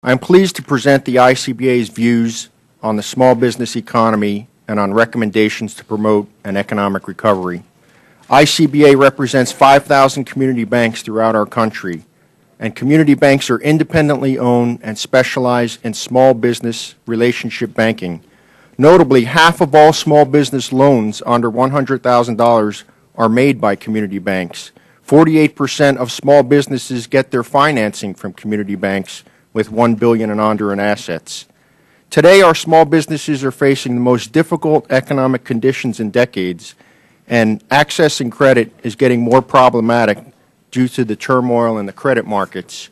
I am pleased to present the ICBA's views on the small business economy and on recommendations to promote an economic recovery. ICBA represents 5,000 community banks throughout our country, and community banks are independently owned and specialize in small business relationship banking. Notably, half of all small business loans under $100,000 are made by community banks. 48% of small businesses get their financing from community banks with $1 billion and under in assets. Today, our small businesses are facing the most difficult economic conditions in decades, and accessing credit is getting more problematic due to the turmoil in the credit markets.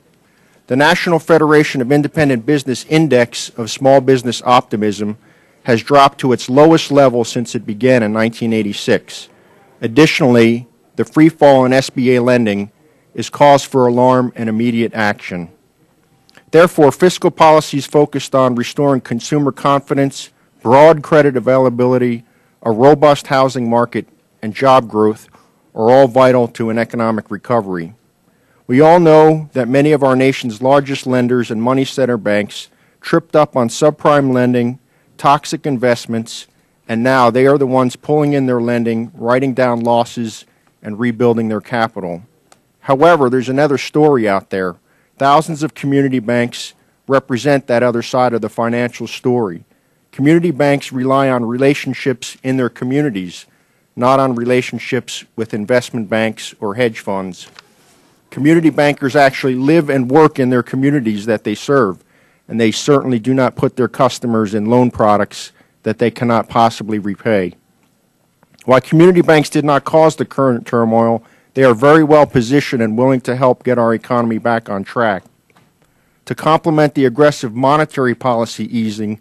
The National Federation of Independent Business Index of Small Business Optimism has dropped to its lowest level since it began in 1986. Additionally, the free fall in SBA lending is cause for alarm and immediate action. Therefore, fiscal policies focused on restoring consumer confidence, broad credit availability, a robust housing market, and job growth are all vital to an economic recovery. We all know that many of our nation's largest lenders and money center banks tripped up on subprime lending, toxic investments, and now they are the ones pulling in their lending, writing down losses, and rebuilding their capital. However, there's another story out there. Thousands of community banks represent that other side of the financial story. Community banks rely on relationships in their communities, not on relationships with investment banks or hedge funds. Community bankers actually live and work in their communities that they serve, and they certainly do not put their customers in loan products that they cannot possibly repay. While community banks did not cause the current turmoil, they are very well positioned and willing to help get our economy back on track. To complement the aggressive monetary policy easing,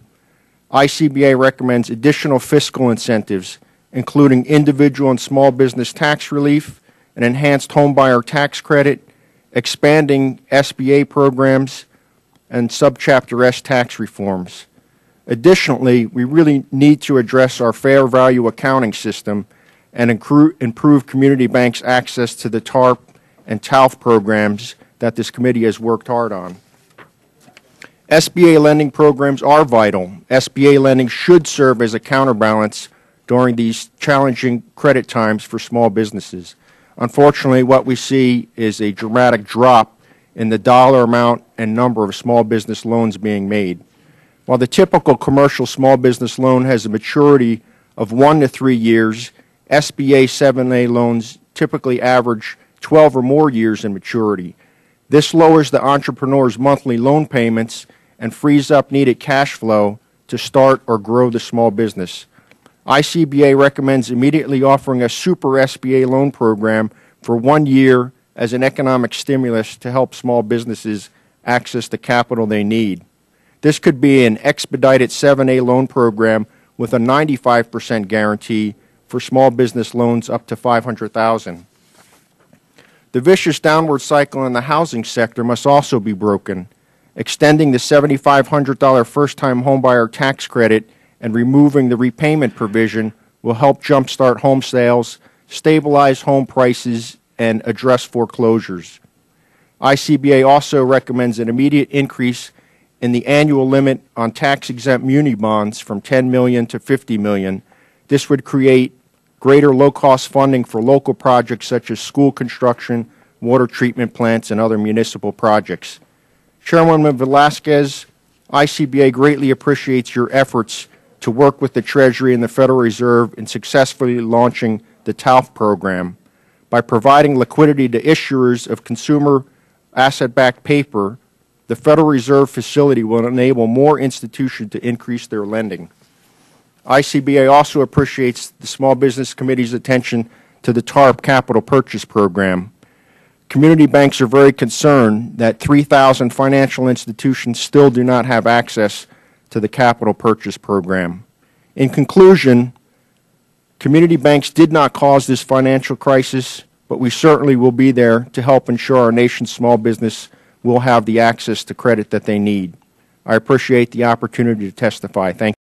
ICBA recommends additional fiscal incentives, including individual and small business tax relief, an enhanced homebuyer tax credit, expanding SBA programs, and Subchapter S tax reforms. Additionally, we really need to address our fair value accounting system and improve community banks' access to the TARP and TALF programs that this committee has worked hard on. SBA lending programs are vital. SBA lending should serve as a counterbalance during these challenging credit times for small businesses. Unfortunately, what we see is a dramatic drop in the dollar amount and number of small business loans being made. While the typical commercial small business loan has a maturity of 1 to 3 years, SBA 7A loans typically average 12 or more years in maturity. This lowers the entrepreneur's monthly loan payments and frees up needed cash flow to start or grow the small business. ICBA recommends immediately offering a super SBA loan program for 1 year as an economic stimulus to help small businesses access the capital they need. This could be an expedited 7A loan program with a 95% guarantee for small business loans up to $500,000. The vicious downward cycle in the housing sector must also be broken. Extending the $7,500 first-time homebuyer tax credit and removing the repayment provision will help jumpstart home sales, stabilize home prices, and address foreclosures. ICBA also recommends an immediate increase in the annual limit on tax-exempt muni bonds from $10 million to $50 million. This would create greater low-cost funding for local projects such as school construction, water treatment plants, and other municipal projects. Chairwoman Velasquez, ICBA greatly appreciates your efforts to work with the Treasury and the Federal Reserve in successfully launching the TALF program. By providing liquidity to issuers of consumer asset-backed paper, the Federal Reserve facility will enable more institutions to increase their lending. ICBA also appreciates the Small Business Committee's attention to the TARP Capital Purchase Program. Community banks are very concerned that 3,000 financial institutions still do not have access to the Capital Purchase Program. In conclusion, community banks did not cause this financial crisis, but we certainly will be there to help ensure our nation's small business will have the access to credit that they need. I appreciate the opportunity to testify. Thank you.